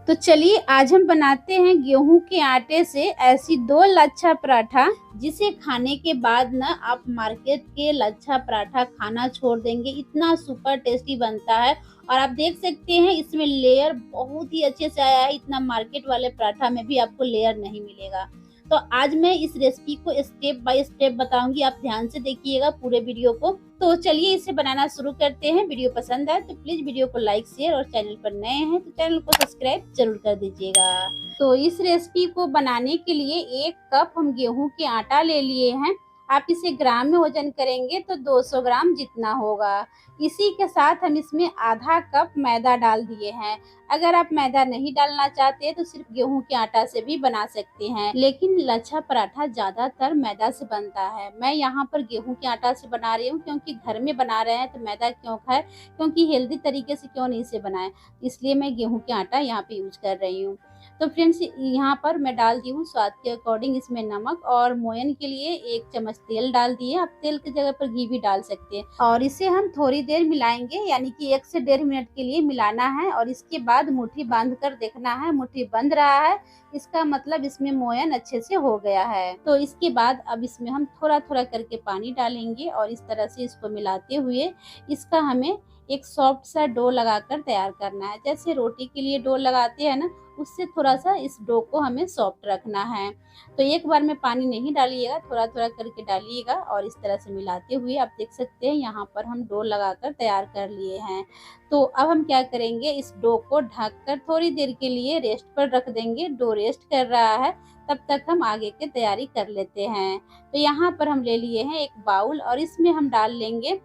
तो चलिए आज हम बनाते हैं गेहूं के आटे से ऐसी दो लच्छा पराठा जिसे खाने के बाद ना आप मार्केट के लच्छा पराठा खाना छोड़ देंगे। इतना सुपर टेस्टी बनता है और आप देख सकते हैं इसमें लेयर बहुत ही अच्छे से आया है। इतना मार्केट वाले पराठा में भी आपको लेयर नहीं मिलेगा। तो आज मैं इस रेसिपी को स्टेप बाय स्टेप बताऊंगी, आप ध्यान से देखिएगा पूरे वीडियो को। तो चलिए इसे बनाना शुरू करते हैं। वीडियो पसंद आए तो प्लीज वीडियो को लाइक शेयर और चैनल पर नए हैं तो चैनल को सब्सक्राइब जरूर कर दीजिएगा। तो इस रेसिपी को बनाने के लिए 1 कप हम गेहूं के आटा ले लिए हैं। आप इसे ग्राम में वजन करेंगे तो 200 ग्राम जितना होगा। इसी के साथ हम इसमें आधा कप मैदा डाल दिए हैं। अगर आप मैदा नहीं डालना चाहते तो सिर्फ गेहूं के आटा से भी बना सकते हैं, लेकिन लच्छा पराठा ज्यादातर मैदा से बनता है। मैं यहाँ पर गेहूं के आटा से बना रही हूँ क्योंकि घर में बना रहे हैं तो मैदा क्यों खाए, क्योंकि हेल्दी तरीके से क्यों नहीं से बनाए, इसलिए मैं गेहूं के आटा यहाँ पे यूज कर रही हूँ। तो फ्रेंड्स यहाँ पर मैं डाल दी हूँ स्वाद के अकॉर्डिंग इसमें नमक, और मोयन के लिए 1 चम्मच तेल डाल दिए। आप तेल की जगह पर घी भी डाल सकते हैं और इसे हम थोड़ी देर मिलाएंगे, यानी कि 1 से 1.5 मिनट के लिए मिलाना है। और इसके बाद मुट्ठी बांध कर देखना है, मुट्ठी बंध रहा है इसका मतलब इसमें मोयन अच्छे से हो गया है। तो इसके बाद अब इसमें हम थोड़ा थोड़ा करके पानी डालेंगे और इस तरह से इसको मिलाते हुए इसका हमें एक सॉफ्ट सा डो लगाकर तैयार करना है। जैसे रोटी के लिए डो लगाते हैं ना, उससे थोड़ा सा इस डो को हमें सॉफ्ट रखना है। तो एक बार में पानी नहीं डालिएगा, थोड़ा थोड़ा करके डालिएगा और इस तरह से मिलाते हुए आप देख सकते हैं यहाँ पर हम डो लगाकर तैयार कर लिए हैं। तो अब हम क्या करेंगे, इस डो को ढककर थोड़ी देर के लिए रेस्ट पर रख देंगे। डो रेस्ट कर रहा है तब तक हम आगे की तैयारी कर लेते हैं। तो यहाँ पर हम ले लिए हैं एक बाउल और इसमें हम डाल लेंगे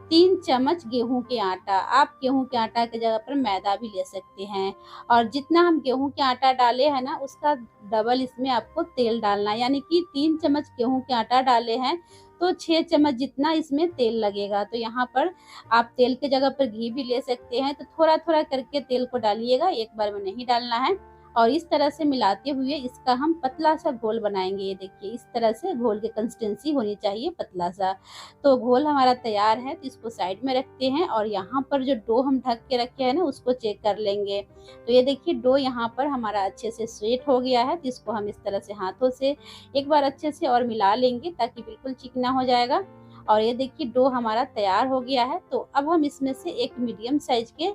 3 चम्मच गेहूं के आटा। आप गेहूं के आटा की जगह पर मैदा भी ले सकते हैं। और जितना हम गेहूं के आटा डाले हैं ना, उसका डबल इसमें आपको तेल डालना है। यानी कि 3 चम्मच गेहूं के आटा डाले हैं तो 6 चम्मच जितना इसमें तेल लगेगा। तो यहाँ पर आप तेल की जगह पर घी भी ले सकते हैं। तो थोड़ा थोड़ा करके तेल को डालिएगा, एक बार में नहीं डालना है। और इस तरह से मिलाते हुए इसका हम पतला सा घोल बनाएंगे। ये देखिए इस तरह से घोल की कंसिस्टेंसी होनी चाहिए, पतला सा। तो घोल हमारा तैयार है तो इसको साइड में रखते हैं और यहाँ पर जो डो हम ढक के रखे हैं ना, उसको चेक कर लेंगे। तो ये देखिए डो यहाँ पर हमारा अच्छे से सेट हो गया है। तो इसको हम इस तरह से हाथों से एक बार अच्छे से और मिला लेंगे ताकि बिल्कुल चिकना हो जाएगा। और ये देखिए डो हमारा तैयार हो गया है। तो अब हम इसमें से एक मीडियम साइज के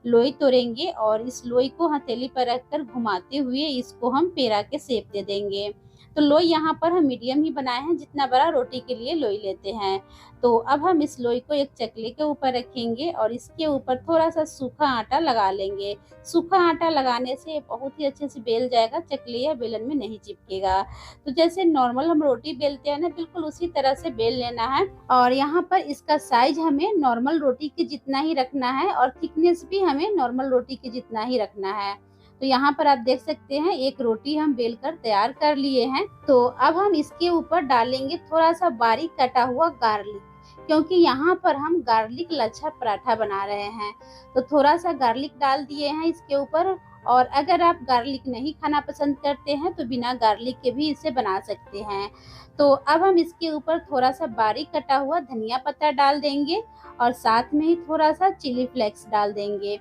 लोई तोड़ेंगे और इस लोई को हथेली पर रखकर घुमाते हुए इसको हम पेड़ा के शेप दे देंगे। तो लोई यहाँ पर हम मीडियम ही बनाए हैं, जितना बड़ा रोटी के लिए लोई लेते हैं। तो अब हम इस लोई को एक चकले के ऊपर रखेंगे और इसके ऊपर थोड़ा सा सूखा आटा लगा लेंगे। सूखा आटा लगाने से बहुत ही अच्छे से बेल जाएगा, चकले या बेलन में नहीं चिपकेगा। तो जैसे नॉर्मल हम रोटी बेलते हैं ना, बिल्कुल उसी तरह से बेल लेना है। और यहाँ पर इसका साइज हमें नॉर्मल रोटी के जितना ही रखना है और थिकनेस भी हमें नॉर्मल रोटी के जितना ही रखना है। तो यहाँ पर आप देख सकते हैं एक रोटी हम बेलकर तैयार कर लिए हैं। तो अब हम इसके ऊपर डालेंगे थोड़ा सा बारीक कटा हुआ गार्लिक, क्योंकि यहाँ पर हम गार्लिक लच्छा पराठा बना रहे हैं। तो थोड़ा सा गार्लिक डाल दिए हैं इसके ऊपर। और अगर आप गार्लिक नहीं खाना पसंद करते हैं तो बिना गार्लिक के भी इसे बना सकते हैं। तो अब हम इसके ऊपर थोड़ा सा बारीक कटा हुआ धनिया पत्ता डाल देंगे और साथ में ही थोड़ा सा चिली फ्लेक्स डाल देंगे।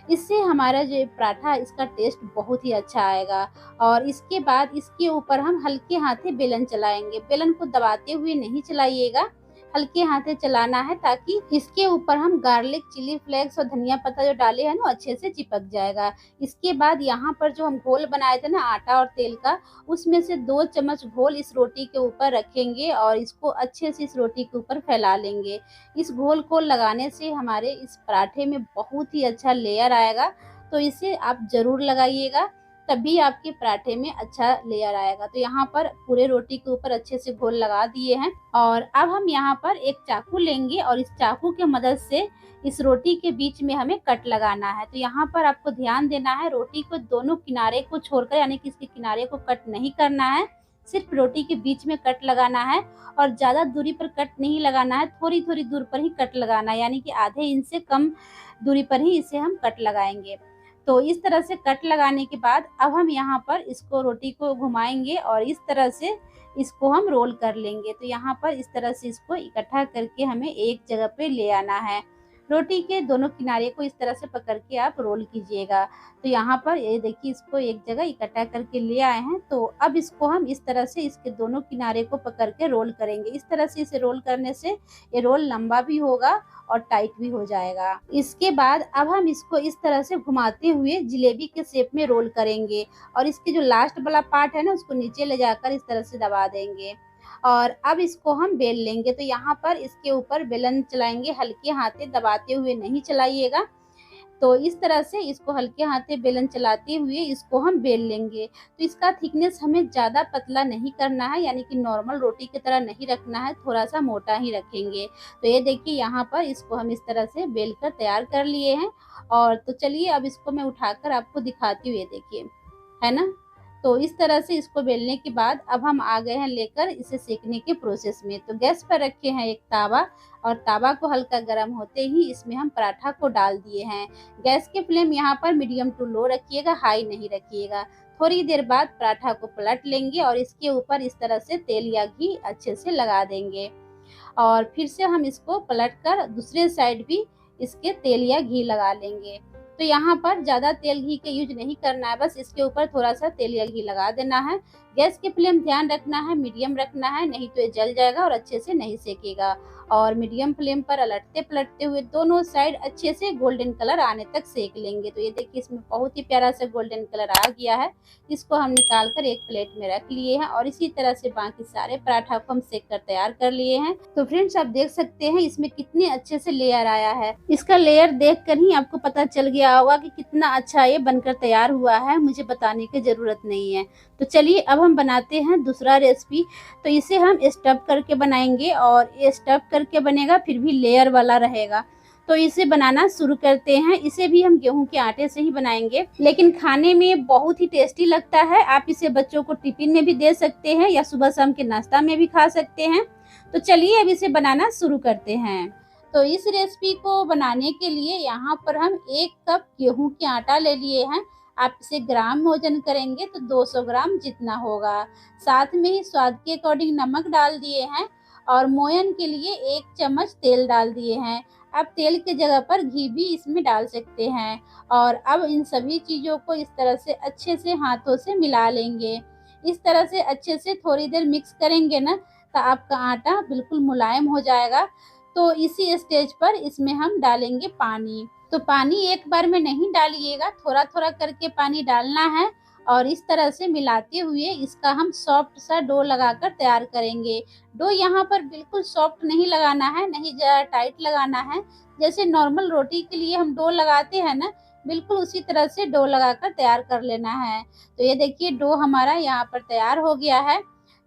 इससे हमारा जो पराठा इसका टेस्ट बहुत ही अच्छा आएगा। और इसके बाद इसके ऊपर हम हल्के हाथे बेलन चलाएंगे। बेलन को दबाते हुए नहीं चलाइएगा, हल्के हाथे चलाना है ताकि इसके ऊपर हम गार्लिक, चिली फ्लेक्स और धनिया पत्ता जो डाले हैं ना, अच्छे से चिपक जाएगा। इसके बाद यहाँ पर जो हम घोल बनाए थे ना आटा और तेल का, उसमें से 2 चम्मच घोल इस रोटी के ऊपर रखेंगे और इसको अच्छे से इस रोटी के ऊपर फैला लेंगे। इस घोल को लगाने से हमारे इस पराठे में बहुत ही अच्छा लेयर आएगा। तो इसे आप जरूर लगाइएगा, तभी आपके पराठे में अच्छा लेयर आएगा। तो यहाँ पर पूरे रोटी के ऊपर अच्छे से घोल लगा दिए हैं। और अब हम यहाँ पर एक चाकू लेंगे और इस चाकू के मदद से इस रोटी के बीच में हमें कट लगाना है। तो यहाँ पर आपको ध्यान देना है, रोटी को दोनों किनारे को छोड़कर, यानी कि इसके किनारे को कट नहीं करना है, सिर्फ रोटी के बीच में कट लगाना है। और ज्यादा दूरी पर कट नहीं लगाना है, थोड़ी थोड़ी दूर पर ही कट लगाना है, यानी कि आधे इंच से कम दूरी पर ही इसे हम कट लगाएंगे। तो इस तरह से कट लगाने के बाद अब हम यहाँ पर इसको रोटी को घुमाएंगे और इस तरह से इसको हम रोल कर लेंगे। तो यहाँ पर इस तरह से इसको इकट्ठा करके हमें एक जगह पे ले आना है। रोटी के दोनों किनारे को इस तरह से पकड़ के आप रोल कीजिएगा। तो यहाँ पर ये देखिए इसको एक जगह इकट्ठा करके ले आए हैं। तो अब इसको हम इस तरह से इसके दोनों किनारे को पकड़ के रोल करेंगे। इस तरह से इसे रोल करने से ये रोल लंबा भी होगा और टाइट भी हो जाएगा। इसके बाद अब हम इसको इस तरह से घुमाते हुए जलेबी के शेप में रोल करेंगे और इसके जो लास्ट वाला पार्ट है ना उसको नीचे ले जाकर इस तरह से दबा देंगे और अब इसको हम बेल लेंगे। तो यहाँ पर इसके ऊपर बेलन चलाएंगे, हल्के हाथे दबाते हुए नहीं चलाइएगा। तो इस तरह से इसको हल्के हाथे बेलन चलाते हुए इसको हम बेल लेंगे। तो इसका थिकनेस हमें ज़्यादा पतला नहीं करना है, यानी कि नॉर्मल रोटी की तरह नहीं रखना है, थोड़ा सा मोटा ही रखेंगे। तो ये देखिए यहाँ पर इसको हम इस तरह से बेल कर तैयार कर लिए हैं। और तो चलिए अब इसको मैं उठाकर आपको दिखाती हूँ। ये देखिए, है ना। तो इस तरह से इसको बेलने के बाद अब हम आ गए हैं लेकर इसे सेकने के प्रोसेस में। तो गैस पर रखे हैं एक तावा और तावा को हल्का गर्म होते ही इसमें हम पराठा को डाल दिए हैं। गैस की फ्लेम यहाँ पर मीडियम टू लो रखिएगा, हाई नहीं रखिएगा। थोड़ी देर बाद पराठा को पलट लेंगे और इसके ऊपर इस तरह से तेल या घी अच्छे से लगा देंगे और फिर से हम इसको पलट कर दूसरे साइड भी इसके तेल या घी लगा लेंगे। तो यहाँ पर ज़्यादा तेल घी के यूज नहीं करना है, बस इसके ऊपर थोड़ा सा तेल या घी लगा देना है। गैस की फ्लेम ध्यान रखना है, मीडियम रखना है, नहीं तो ये जल जाएगा और अच्छे से नहीं सेकेगा। और मीडियम फ्लेम पर अलटते पलटते हुए दोनों साइड अच्छे से गोल्डन कलर आने तक सेक लेंगे। तो ये देखिए इसमें बहुत ही प्यारा सा गोल्डन कलर आ गया है। इसको हम निकाल कर एक प्लेट में रख लिए हैं और इसी तरह से बाकी सारे पराठा को हम सेक कर तैयार कर लिए हैं। तो फ्रेंड्स आप देख सकते हैं इसमें कितने अच्छे से लेयर आया है। इसका लेयर देख कर ही आपको पता चल गया होगा कि कितना अच्छा ये बनकर तैयार हुआ है, मुझे बताने की जरूरत नहीं है। तो चलिए अब हम बनाते हैं दूसरा रेसिपी। तो इसे हम स्टफ करके बनाएंगे और ये स्टफ करके बनेगा फिर भी लेयर वाला रहेगा। तो इसे बनाना शुरू करते हैं। इसे भी हम गेहूं के आटे से ही बनाएंगे, लेकिन खाने में बहुत ही टेस्टी लगता है। आप इसे बच्चों को टिफिन में भी दे सकते हैं या सुबह शाम के नाश्ता में भी खा सकते हैं। तो चलिए अब इसे बनाना शुरू करते हैं। तो इस रेसिपी को बनाने के लिए यहाँ पर हम 1 कप गेहूं के आटा ले लिए हैं। आप इसे ग्राम में वजन करेंगे तो 200 ग्राम जितना होगा। साथ में ही स्वाद के अकॉर्डिंग नमक डाल दिए हैं और मोयन के लिए 1 चम्मच तेल डाल दिए हैं। आप तेल के जगह पर घी भी इसमें डाल सकते हैं। और अब इन सभी चीज़ों को इस तरह से अच्छे से हाथों से मिला लेंगे। इस तरह से अच्छे से थोड़ी देर मिक्स करेंगे ना तो आपका आटा बिल्कुल मुलायम हो जाएगा। तो इसी स्टेज पर इसमें हम डालेंगे पानी। तो पानी एक बार में नहीं डालिएगा, थोड़ा थोड़ा करके पानी डालना है और इस तरह से मिलाते हुए इसका हम सॉफ्ट सा डो लगाकर तैयार करेंगे। डो यहाँ पर बिल्कुल सॉफ्ट नहीं लगाना है, नहीं ज़्यादा टाइट लगाना है। जैसे नॉर्मल रोटी के लिए हम डो लगाते हैं ना, बिल्कुल उसी तरह से डो लगाकर तैयार कर लेना है। तो ये देखिए डो हमारा यहाँ पर तैयार हो गया है।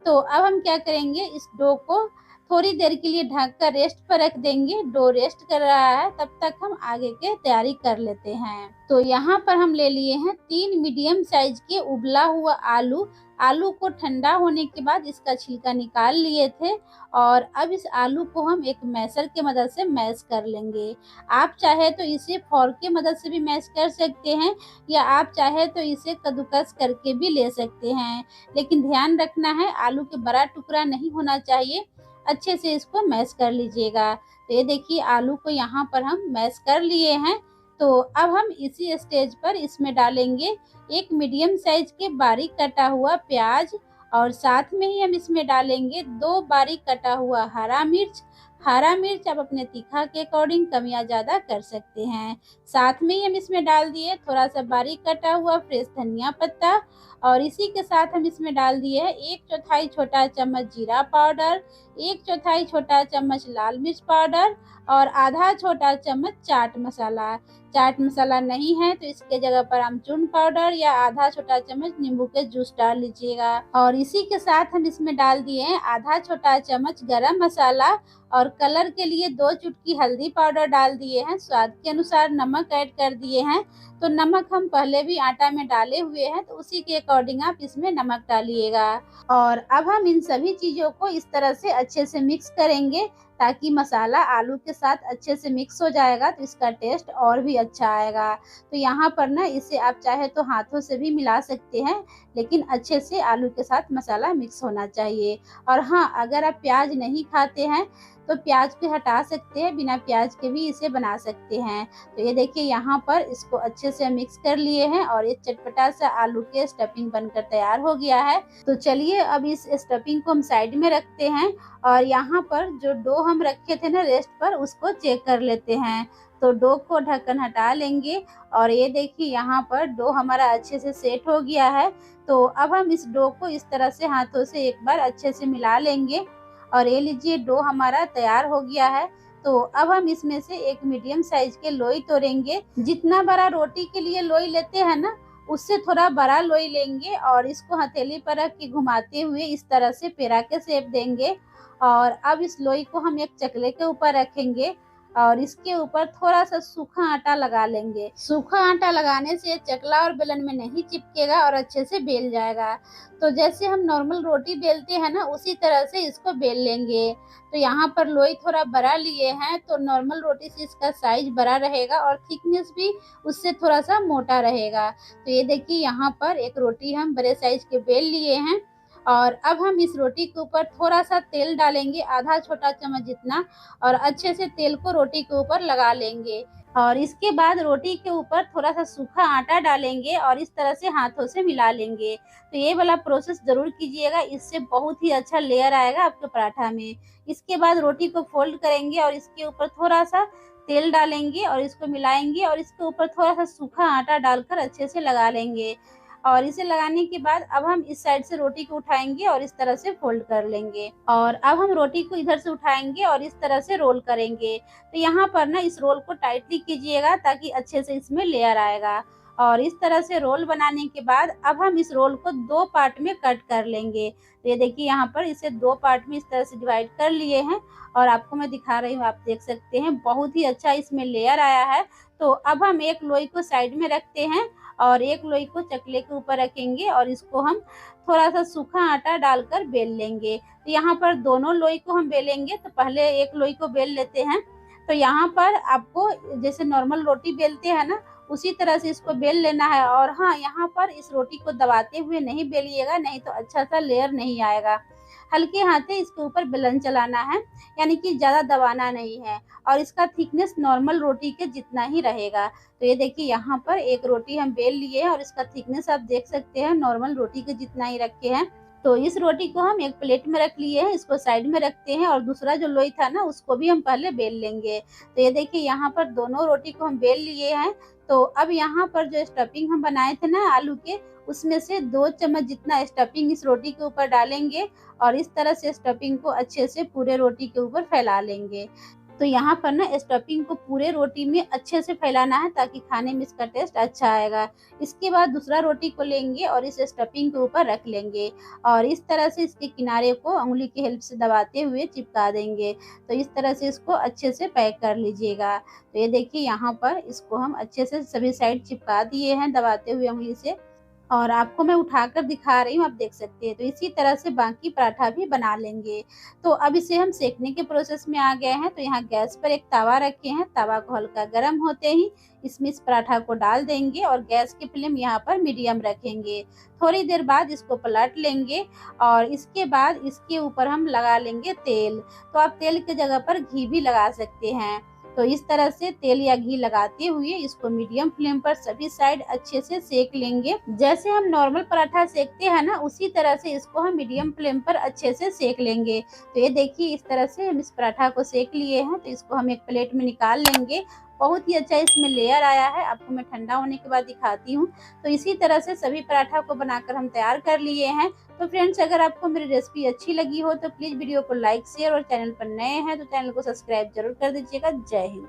तो अब हम क्या करेंगे, इस डो को थोड़ी देर के लिए ढक कर रेस्ट पर रख देंगे। डो रेस्ट कर रहा है तब तक हम आगे के तैयारी कर लेते हैं। तो यहाँ पर हम ले लिए हैं 3 मीडियम साइज के उबला हुआ आलू। आलू को ठंडा होने के बाद इसका छिलका निकाल लिए थे और अब इस आलू को हम एक मैशर के मदद से मैश कर लेंगे। आप चाहे तो इसे फोर्क के मदद से भी मैश कर सकते हैं या आप चाहे तो इसे कद्दूकस करके भी ले सकते हैं, लेकिन ध्यान रखना है आलू के बड़ा टुकड़ा नहीं होना चाहिए। अच्छे से इसको मैश कर लीजिएगा। तो ये देखिए आलू को यहाँ पर हम मैश कर लिए हैं। तो अब हम इसी स्टेज पर इसमें डालेंगे 1 मीडियम साइज के बारीक कटा हुआ प्याज और साथ में ही हम इसमें डालेंगे 2 बारीक कटा हुआ हरा मिर्च। हरा मिर्च आप अपने तीखा के अकॉर्डिंग कम या ज़्यादा कर सकते हैं। साथ में ही हम इसमें डाल दिए थोड़ा सा बारीक कटा हुआ फ्रेश धनिया पत्ता और इसी के साथ हम इसमें डाल दिए है 1/4 छोटा चम्मच जीरा पाउडर, 1/4 छोटा चम्मच लाल मिर्च पाउडर और आधा छोटा चम्मच चाट मसाला। चाट मसाला नहीं है तो इसके जगह पर आमचूर पाउडर या आधा छोटा चम्मच नींबू के जूस डाल लीजिएगा। और इसी के साथ हम इसमें डाल दिए हैं आधा छोटा चम्मच गरम मसाला और कलर के लिए 2 चुटकी हल्दी पाउडर डाल दिए हैं। स्वाद के अनुसार नमक ऐड कर दिए हैं। तो नमक हम पहले भी आटा में डाले हुए हैं तो उसी के अकॉर्डिंग आप इसमें नमक डालिएगा। और अब हम इन सभी चीज़ों को इस तरह से अच्छे से मिक्स करेंगे ताकि मसाला आलू के साथ अच्छे से मिक्स हो जाएगा तो इसका टेस्ट और भी अच्छा आएगा। तो यहाँ पर ना इसे आप चाहे तो हाथों से भी मिला सकते हैं, लेकिन अच्छे से आलू के साथ मसाला मिक्स होना चाहिए। और हाँ, अगर आप प्याज नहीं खाते हैं तो प्याज को हटा सकते हैं, बिना प्याज के भी इसे बना सकते हैं। तो ये देखिए यहाँ पर इसको अच्छे से मिक्स कर लिए हैं और ये चटपटा सा आलू के स्टफिंग बनकर तैयार हो गया है। तो चलिए अब इस स्टफिंग को हम साइड में रखते हैं और यहाँ पर जो डो हम रखे थे ना रेस्ट पर, उसको चेक कर लेते हैं। तो डो को ढक्कन हटा लेंगे और ये देखिए यहाँ पर डो हमारा अच्छे से सेट हो गया है। तो अब हम इस डो को इस तरह से हाथों से एक बार अच्छे से मिला लेंगे और ये लीजिए डो हमारा तैयार हो गया है। तो अब हम इसमें से एक मीडियम साइज के लोई तोड़ेंगे। जितना बड़ा रोटी के लिए लोई लेते हैं ना, उससे थोड़ा बड़ा लोई लेंगे और इसको हथेली पर रख के घुमाते हुए इस तरह से पेड़ा के शेप देंगे। और अब इस लोई को हम एक चकले के ऊपर रखेंगे और इसके ऊपर थोड़ा सा सूखा आटा लगा लेंगे। सूखा आटा लगाने से चकला और बेलन में नहीं चिपकेगा और अच्छे से बेल जाएगा। तो जैसे हम नॉर्मल रोटी बेलते हैं ना, उसी तरह से इसको बेल लेंगे। तो यहाँ पर लोई थोड़ा बड़ा लिए हैं, तो नॉर्मल रोटी से इसका साइज बड़ा रहेगा और थिकनेस भी उससे थोड़ा सा मोटा रहेगा। तो ये देखिए यहाँ पर एक रोटी हम बड़े साइज के बेल लिए हैं और अब हम इस रोटी के ऊपर थोड़ा सा तेल डालेंगे, आधा छोटा चम्मच जितना, और अच्छे से तेल को रोटी के ऊपर लगा लेंगे। और इसके बाद रोटी के ऊपर थोड़ा सा सूखा आटा डालेंगे और इस तरह से हाथों से मिला लेंगे। तो ये वाला प्रोसेस जरूर कीजिएगा, इससे बहुत ही अच्छा लेयर आएगा आपके पराठा में। इसके बाद रोटी को फोल्ड करेंगे और इसके ऊपर थोड़ा सा तेल डालेंगे और इसको मिलाएंगे और इसके ऊपर थोड़ा सा सूखा आटा डालकर अच्छे से लगा लेंगे। और इसे लगाने के बाद अब हम इस साइड से रोटी को उठाएंगे और इस तरह से फोल्ड कर लेंगे। और अब हम रोटी को इधर से उठाएंगे और इस तरह से रोल करेंगे। तो यहाँ पर ना इस रोल को टाइटली कीजिएगा ताकि अच्छे से इसमें लेयर आएगा। और इस तरह से रोल बनाने के बाद अब हम इस रोल को 2 पार्ट में कट कर लेंगे। तो ये देखिए यहाँ पर इसे 2 पार्ट में इस तरह से डिवाइड कर लिए हैं और आपको मैं दिखा रही हूँ, आप देख सकते हैं बहुत ही अच्छा इसमें लेयर आया है। तो अब हम एक लोई को साइड में रखते हैं और एक लोई को चकले के ऊपर रखेंगे और इसको हम थोड़ा सा सूखा आटा डालकर बेल लेंगे। तो यहाँ पर दोनों लोई को हम बेलेंगे। तो पहले एक लोई को बेल लेते हैं। तो यहाँ पर आपको जैसे नॉर्मल रोटी बेलते हैं ना, उसी तरह से इसको बेल लेना है। और हाँ, यहाँ पर इस रोटी को दबाते हुए नहीं बेलिएगा, नहीं तो अच्छा सा लेयर नहीं आएगा। हल्के हाथे इसके ऊपर बेलन चलाना है, यानी कि ज़्यादा दबाना नहीं है। और इसका थिकनेस नॉर्मल रोटी के जितना ही रहेगा। तो ये देखिए यहाँ पर एक रोटी हम बेल लिए हैं और इसका थिकनेस आप देख सकते हैं नॉर्मल रोटी के जितना ही रखे हैं। तो इस रोटी को हम एक प्लेट में रख लिए हैं, इसको साइड में रखते हैं और दूसरा जो लोई था ना, उसको भी हम पहले बेल लेंगे। तो ये देखिए यहाँ पर दोनों रोटी को हम बेल लिए हैं। तो अब यहाँ पर जो स्टफिंग हम बनाए थे ना आलू के, उसमें से 2 चम्मच जितना स्टफिंग इस रोटी के ऊपर डालेंगे और इस तरह से स्टफिंग को अच्छे से पूरे रोटी के ऊपर फैला लेंगे। तो यहाँ पर ना स्टफिंग को पूरे रोटी में अच्छे से फैलाना है ताकि खाने में इसका टेस्ट अच्छा आएगा। इसके बाद दूसरा रोटी को लेंगे और इस स्टफिंग के ऊपर रख लेंगे और इस तरह से इसके किनारे को उंगली की हेल्प से दबाते हुए चिपका देंगे। तो इस तरह से इसको अच्छे से पैक कर लीजिएगा। तो ये देखिए यहाँ पर इसको हम अच्छे से सभी साइड चिपका दिए हैं दबाते हुए उंगली से, और आपको मैं उठाकर दिखा रही हूँ, आप देख सकते हैं। तो इसी तरह से बाकी पराठा भी बना लेंगे। तो अब इसे हम सेकने के प्रोसेस में आ गए हैं। तो यहाँ गैस पर एक तवा रखे हैं, तवा को हल्का गर्म होते ही इसमें इस पराठा को डाल देंगे और गैस की फ्लेम यहाँ पर मीडियम रखेंगे। थोड़ी देर बाद इसको पलट लेंगे और इसके बाद इसके ऊपर हम लगा लेंगे तेल। तो आप तेल की जगह पर घी भी लगा सकते हैं। तो इस तरह से तेल या घी लगाते हुए इसको मीडियम फ्लेम पर सभी साइड अच्छे से सेक लेंगे। जैसे हम नॉर्मल पराठा सेकते हैं ना, उसी तरह से इसको हम मीडियम फ्लेम पर अच्छे से सेक लेंगे। तो ये देखिए इस तरह से हम इस पराठा को सेक लिए हैं। तो इसको हम एक प्लेट में निकाल लेंगे। बहुत ही अच्छा इसमें लेयर आया है, आपको मैं ठंडा होने के बाद दिखाती हूँ। तो इसी तरह से सभी पराठा को बनाकर हम तैयार कर लिए हैं। तो फ्रेंड्स, अगर आपको मेरी रेसिपी अच्छी लगी हो तो प्लीज़ वीडियो को लाइक, शेयर और चैनल पर नए हैं तो चैनल को सब्सक्राइब जरूर कर दीजिएगा। जय हिंद।